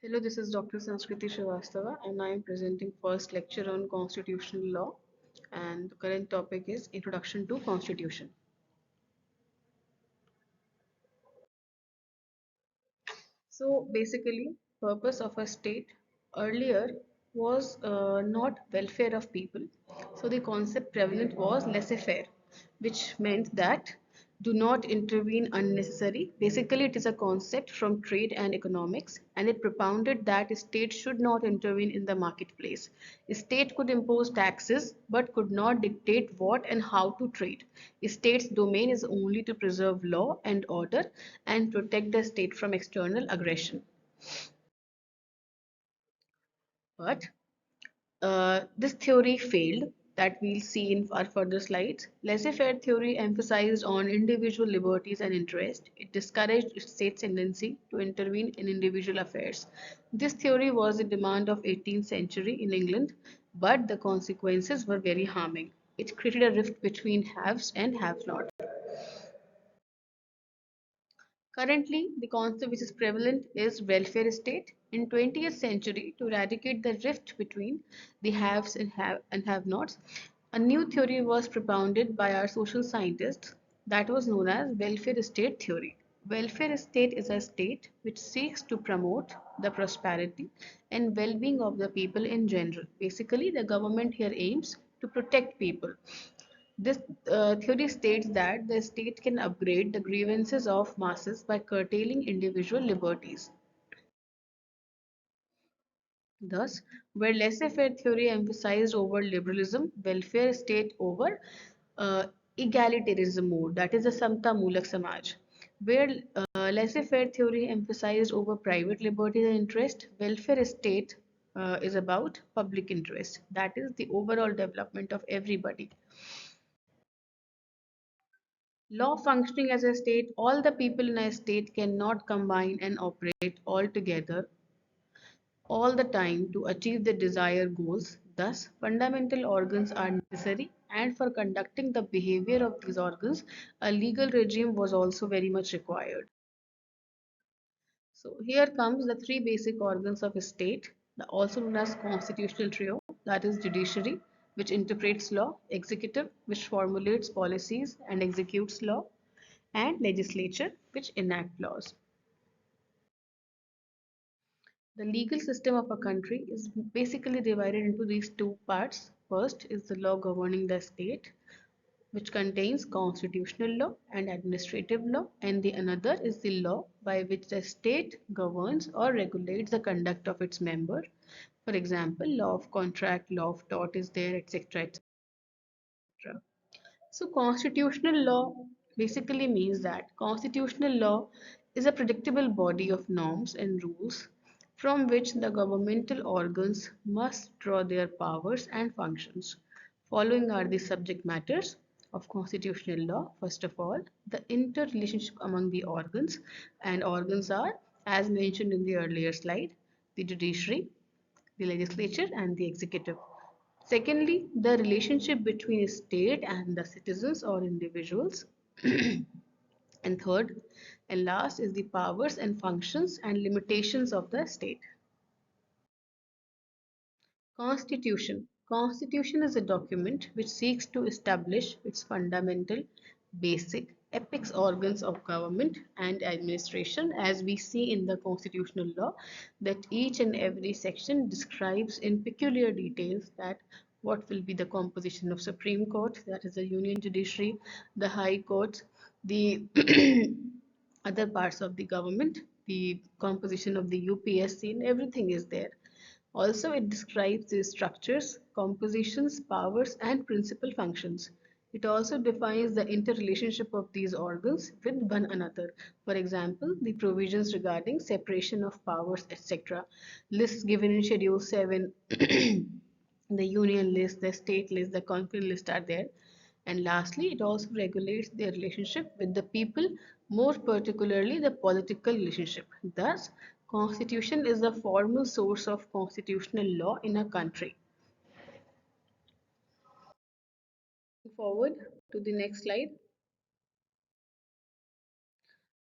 Hello, this is Dr. Sanskriti Srivastava, and I am presenting first lecture on constitutional law. And the current topic is Introduction to Constitution. So basically, purpose of a state earlier was not welfare of people. So the concept prevalent was laissez-faire, which meant that do not intervene unnecessary. Basically, it is a concept from trade and economics, and it propounded that state should not intervene in the marketplace. State could impose taxes, but could not dictate what and how to trade. State's domain is only to preserve law and order and protect the state from external aggression. But this theory failed, that we'll see in our further slides. Laissez-faire theory emphasized on individual liberties and interests. It discouraged state's tendency to intervene in individual affairs. This theory was the demand of 18th century in England, but the consequences were very harming. It created a rift between haves and have-not. Currently, the concept which is prevalent is welfare state. In 20th century, to eradicate the rift between the haves and have-nots, a new theory was propounded by our social scientists that was known as welfare state theory. Welfare state is a state which seeks to promote the prosperity and well-being of the people in general. Basically, the government here aims to protect people. This theory states that the state can upgrade the grievances of masses by curtailing individual liberties. Thus, where laissez-faire theory emphasized over liberalism, welfare state over uh, egalitarianism mode, that is the Samta Mulak Samaj. Where laissez-faire theory emphasized over private liberty and interest, welfare state is about public interest, that is the overall development of everybody. Law functioning as a state, all the people in a state cannot combine and operate all together all the time to achieve the desired goals. Thus, fundamental organs are necessary, and for conducting the behavior of these organs, a legal regime was also very much required. So, here comes the three basic organs of a state, also known as constitutional trio, that is judiciary, which interprets law, executive, which formulates policies and executes law, and legislature, which enact laws. The legal system of a country is basically divided into these two parts. First is the law governing the state, which contains constitutional law and administrative law, and the another is the law by which the state governs or regulates the conduct of its member. For example, law of contract, law of tort is there, etc. etc. So, constitutional law basically means that constitutional law is a predictable body of norms and rules from which the governmental organs must draw their powers and functions. Following are the subject matters of constitutional law. First of all, the interrelationship among the organs, and organs are, as mentioned in the earlier slide, the judiciary, the legislature, and the executive. Secondly, the relationship between a state and the citizens or individuals. And third and last is the powers and functions and limitations of the state. Constitution. Constitution is a document which seeks to establish its fundamental, basic, apex organs of government and administration, as we see in the constitutional law, that each and every section describes in peculiar details that what will be the composition of Supreme Court, that is the Union Judiciary, the High Court, the other parts of the government, the composition of the UPSC, and everything is there. Also, it describes the structures, compositions, powers, and principal functions. It also defines the interrelationship of these organs with one another. For example, the provisions regarding separation of powers, etc. Lists given in Schedule 7, the union list, the state list, the concurrent list are there. And lastly, it also regulates their relationship with the people, more particularly the political relationship. Thus, constitution is the formal source of constitutional law in a country. Forward to the next slide.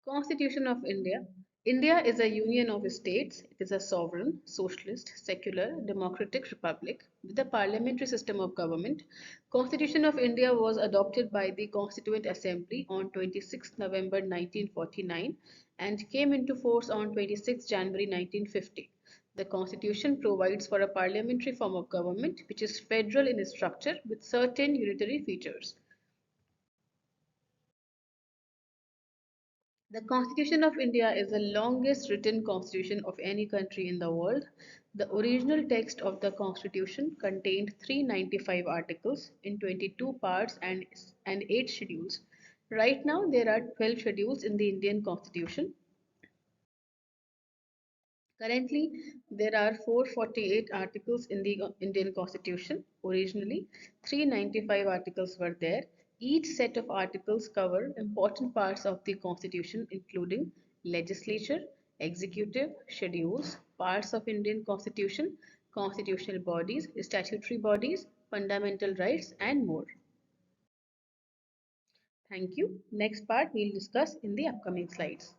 Constitution of India. India is a union of states. It is a sovereign, socialist, secular, democratic republic with a parliamentary system of government. Constitution of India was adopted by the Constituent Assembly on 26 November 1949 and came into force on 26 January 1950. The Constitution provides for a parliamentary form of government which is federal in structure with certain unitary features. The Constitution of India is the longest written constitution of any country in the world. The original text of the Constitution contained 395 articles in 22 parts and 8 schedules. Right now, there are 12 schedules in the Indian Constitution. Currently, there are 448 articles in the Indian Constitution. Originally, 395 articles were there. Each set of articles cover important parts of the Constitution, including legislature, executive, schedules, parts of Indian Constitution, constitutional bodies, statutory bodies, fundamental rights, and more. Thank you. Next part we'll discuss in the upcoming slides.